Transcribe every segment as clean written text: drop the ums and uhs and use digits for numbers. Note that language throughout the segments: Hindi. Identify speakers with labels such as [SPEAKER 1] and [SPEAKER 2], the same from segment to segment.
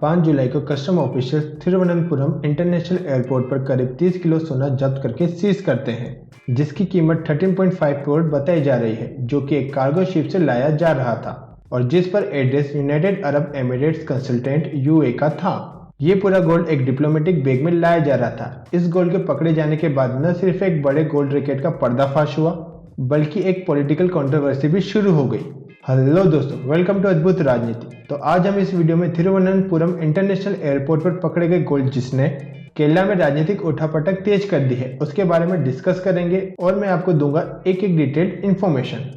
[SPEAKER 1] 5 जुलाई को custom officers Thiruvananthapuram international airport पर करीब 30 किलो सोना जब्त करके सीज करते हैं, जिसकी कीमत 13.5 करोड़ बताई जा रही है, जो कि एक कार्गो शिप से लाया जा रहा था और जिस पर address United Arab Emirates consultant UA का था। ये पूरा गोल्ड एक डिप्लोमेटिक बैग में लाया जा रहा था। इस गोल्ड के पकड़े जाने के बाद न सिर्फ एक बड़े गोल्ड रैकेट का पर्दाफाश हुआ, बल्कि एक पॉलिटिकल कंट्रोवर्सी भी शुरू हो गई। हेलो दोस्तों, वेलकम टू अद्भुत राजनीति। तो आज हम इस वीडियो में थिरुवनंतपुरम इंटरनेशनल एयरपोर्ट पर पकड़े गए गोल्ड, जिसने केरला में राजनीतिक उठापटक तेज कर दी है, उसके बारे में डिस्कस करेंगे और मैं आपको दूंगा एक एक डिटेल्ड इंफॉर्मेशन।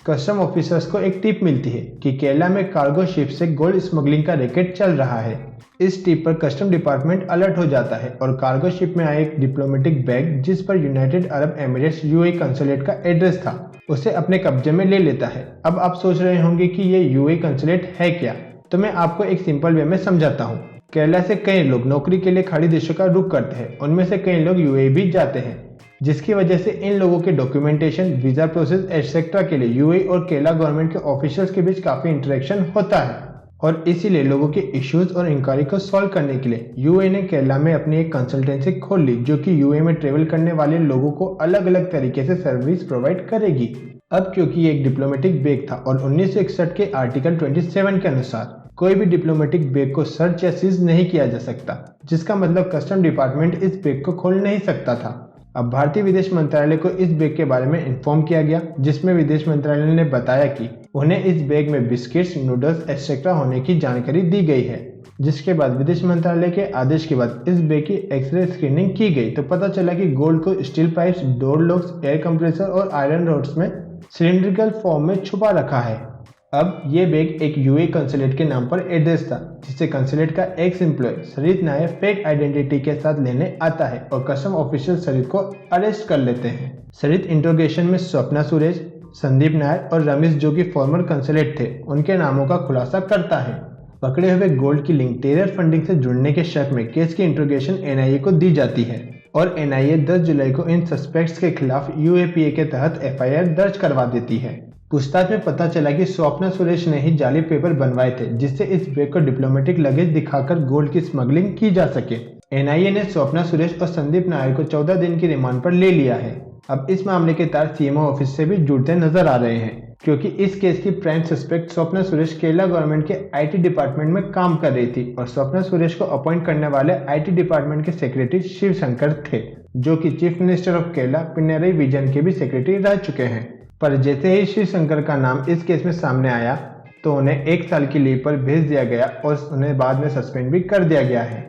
[SPEAKER 1] कस्टम ऑफिसर्स को एक टिप मिलती है कि केरला में कार्गो शिप से गोल्ड स्मगलिंग का रैकेट चल रहा है। इस टिप पर कस्टम डिपार्टमेंट अलर्ट हो जाता है और कार्गो शिप में आया एक डिप्लोमेटिक बैग, जिस पर United Arab Emirates UAE consulate का एड्रेस था, उसे अपने कब्जे में ले लेता है। अब आप सोच रहे होंगे कि ये यूएई कंसुलेट है क्या, तो मैं आपको एक सिंपल वे में समझाता हूँ। केरला से कई लोग नौकरी के लिए खाड़ी देशों का रुख करते हैं, उनमें से कई लोग यूएई भी जाते हैं, जिसकी वजह से इन लोगों के डॉक्यूमेंटेशन, वीजा प्रोसेस एटसेट्रा के लिए यूएई और केरला गवर्नमेंट के ऑफिशियल्स के बीच काफी इंटरेक्शन होता है और इसीलिए लोगों के इश्यूज और इंक्वायरी को सॉल्व करने के लिए यूएई ने केरला में अपनी एक कंसल्टेंसी खोल ली, जो कि यूएई में ट्रेवल करने वाले लोगों को अलग अलग तरीके से सर्विस प्रोवाइड करेगी। अब क्योंकि ये एक डिप्लोमेटिक बैग था और 1961 के आर्टिकल 27 के अनुसार कोई भी डिप्लोमेटिक बैग को सर्च या सीज नहीं किया जा सकता, जिसका मतलब कस्टम डिपार्टमेंट इस बैग को खोल नहीं सकता था। अब भारतीय विदेश मंत्रालय को इस बैग के बारे में इन्फॉर्म किया गया, जिसमें विदेश मंत्रालय ने बताया कि उन्हें इस बैग में बिस्किट्स, नूडल्स एटसेट्रा होने की जानकारी दी गई है। जिसके बाद विदेश मंत्रालय के आदेश के बाद इस बैग की एक्सरे स्क्रीनिंग की गई तो पता चला कि गोल्ड को steel pipes, door locks, air compressor और आयरन रोड्स में सिलिंड्रिकल फॉर्म में छुपा रखा है। अब ये बैग एक यूएई कंसुलेट के नाम पर एड्रेस था, जिसे कंसुलेट का ex employee Sarith Nair fake identity के साथ लेने आता है और कस्टम ऑफिशियल सरित को अरेस्ट कर लेते हैं। सरित इंट्रोगेशन में स्वप्ना सुरेश, संदीप नायर और रमेश, जो कि फॉर्मर कंसुलेट थे, उनके नामों का खुलासा करता है। पकड़े हुए गोल्ड की लिंक टेरर फंडिंग से जुड़ने के शक में केस की इंट्रोगेशन एनआईए को दी जाती है और एनआईए 10 जुलाई को इन सस्पेक्ट्स के खिलाफ यूएपीए के तहत एफआईआर दर्ज करवा देती है। पूछताछ में पता चला कि स्वप्ना सुरेश ने ही जाली पेपर बनवाए थे, जिससे इस बैग को डिप्लोमेटिक लगेज दिखाकर गोल्ड की स्मगलिंग की जा सके। एनआईए ने स्वप्ना सुरेश और संदीप नायर को 14 दिन की रिमांड पर ले लिया है। अब इस मामले के तार सीएमओ ऑफिस से भी जुड़ते नजर आ रहे हैं, क्योंकि इस केस की prime suspect Swapna Suresh Kerala government के आईटी डिपार्टमेंट में काम कर रही थी और स्वप्ना सुरेश को अपॉइंट करने वाले आईटी डिपार्टमेंट के सेक्रेटरी शिव शंकर थे, जो कि chief minister of Kerala Pinarayi Vijayan के भी सेक्रेटरी रह चुके हैं। पर जैसे ही शिव शंकर का नाम इस केस में सामने आया तो उन्हें 1 साल की लीव पर भेज दिया गया और उन्हें बाद में सस्पेंड भी कर दिया गया है।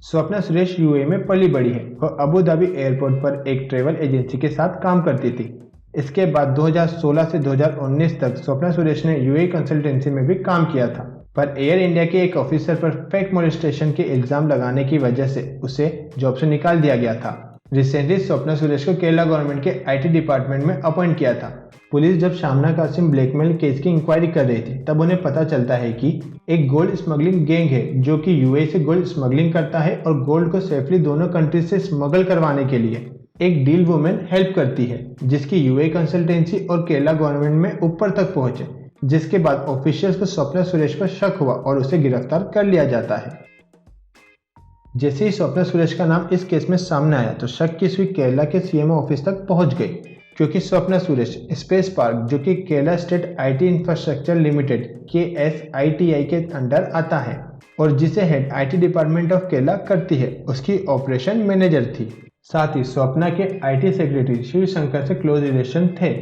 [SPEAKER 1] स्वप्ना सुरेश यूएई में पली बड़ी है और अबू धाबी एयरपोर्ट पर एक ट्रेवल एजेंसी के साथ काम करती थी। इसके बाद 2016 से 2019 तक स्वप्ना सुरेश ने यूएई कंसल्टेंसी में भी काम किया था, पर एयर इंडिया के एक ऑफिसर पर फेक मोलेस्टेशन के इल्जाम लगाने की वजह से उसे जॉब से निकाल दिया गया था। रिसेंटली स्वप्ना सुरेश को केरला गवर्नमेंट के आईटी डिपार्टमेंट में अपॉइंट किया था। पुलिस जब शामना कासिम ब्लैकमेल केस की इंक्वायरी कर रही थी, तब उन्हें पता चलता है कि एक गोल्ड स्मगलिंग गैंग है, जो कि यूएई से गोल्ड स्मगलिंग करता है और गोल्ड को सेफली दोनों कंट्रीज से स्मगल करवाने के लिए एक डील वुमेन हेल्प करती है, जिसकी यूएई कंसल्टेंसी और केरला गवर्नमेंट में ऊपर तक पहुंचे। जिसके बाद ऑफिशियल्स को स्वप्ना सुरेश पर शक हुआ और उसे गिरफ्तार कर लिया जाता है। जैसे ही स्वप्ना सुरेश का नाम इस केस में सामने आया तो शक की सुई केरला के सीएमओ ऑफिस तक पहुंच गई, क्योंकि स्वप्ना सुरेश स्पेस पार्क, जो कि Kerala state IT infrastructure limited KSITI के अंडर आता है और जिसे head IT department of Kerala करती है, उसकी ऑपरेशन मैनेजर थी। साथ ही स्वप्ना के आईटी सेक्रेटरी शिव शंकर से क्लोज रिलेशन थे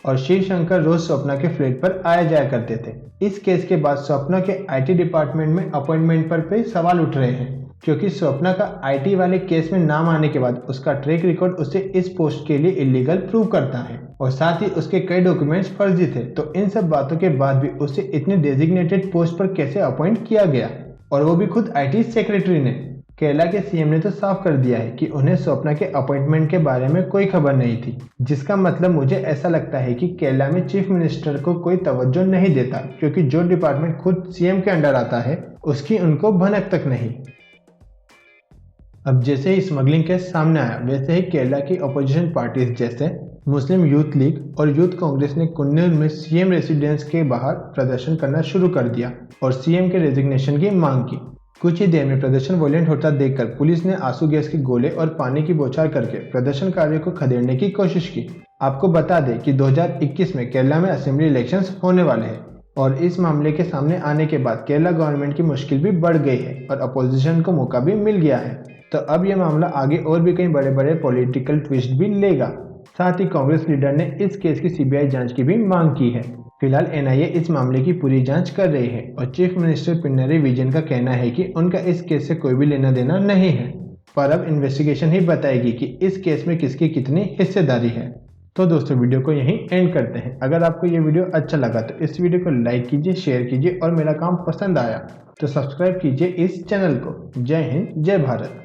[SPEAKER 1] और शिव शंकर रोज स्वप्ना के फ्लैट पर आया जाया करते थे। इस केस के बाद स्वप्ना के आईटी डिपार्टमेंट में अपॉइंटमेंट पर कई सवाल उठ रहे हैं, क्योंकि स्वप्ना का आईटी वाले केस में नाम आने के बाद उसका ट्रैक रिकॉर्ड उसे इस पोस्ट के लिए इलीगल प्रूव करता है और साथ ही उसके कई डॉक्यूमेंट्स फर्जी थे। तो इन सब बातों के बाद भी उसे इतनी डेजिग्नेटेड पोस्ट पर कैसे अपॉइंट किया गया, और वो भी खुद आईटी सेक्रेटरी ने। केरला के सीएम ने तो साफ कर दिया है कि उन्हें स्वप्ना के अपॉइंटमेंट के बारे में कोई खबर नहीं थी, जिसका मतलब मुझे ऐसा लगता है कि केरला में चीफ मिनिस्टर को कोई तवज्जो नहीं देता, क्योंकि जो डिपार्टमेंट खुद सीएम के अंडर आता है उसकी उनको भनक तक नहीं। अब जैसे ही स्मगलिंग केस सामने आया, वैसे ही केरला की अपोजिशन पार्टीज जैसे मुस्लिम यूथ लीग और यूथ कांग्रेस ने कुन्नूर में सीएम रेसिडेंस के बाहर प्रदर्शन करना शुरू कर दिया और सीएम के रेजिग्नेशन की मांग की। कुछ ही देर में प्रदर्शन वॉयलेंट होता देखकर पुलिस ने आंसू गैस के गोले और पानी की बौछार करके प्रदर्शनकारियों को खदेड़ने की कोशिश की। आपको बता दें कि 2021 में केरला में असेंबली इलेक्शंस होने वाले हैं और इस मामले के सामने आने के बाद केरला गवर्नमेंट की मुश्किल भी बढ़ गई है और अपोजिशन को मौका भी मिल गया है। तो अब यह मामला आगे और भी कई बड़े बड़े पॉलिटिकल ट्विस्ट भी लेगा। साथ ही कांग्रेस लीडर ने इस केस की सीबीआई जांच की भी मांग की है। फिलहाल एनआईए इस मामले की पूरी जांच कर रही है और चीफ मिनिस्टर पिनरई विजयन का कहना है कि उनका इस केस से कोई भी लेना देना नहीं है, पर अब इन्वेस्टिगेशन ही बताएगी कि इस केस में किसकी कितनी हिस्सेदारी है। तो दोस्तों वीडियो को यहीं एंड करते हैं। अगर आपको ये वीडियो अच्छा लगा तो इस वीडियो को लाइक कीजिए, शेयर कीजिए और मेरा काम पसंद आया तो सब्सक्राइब कीजिए इस चैनल को। जय हिंद, जय भारत।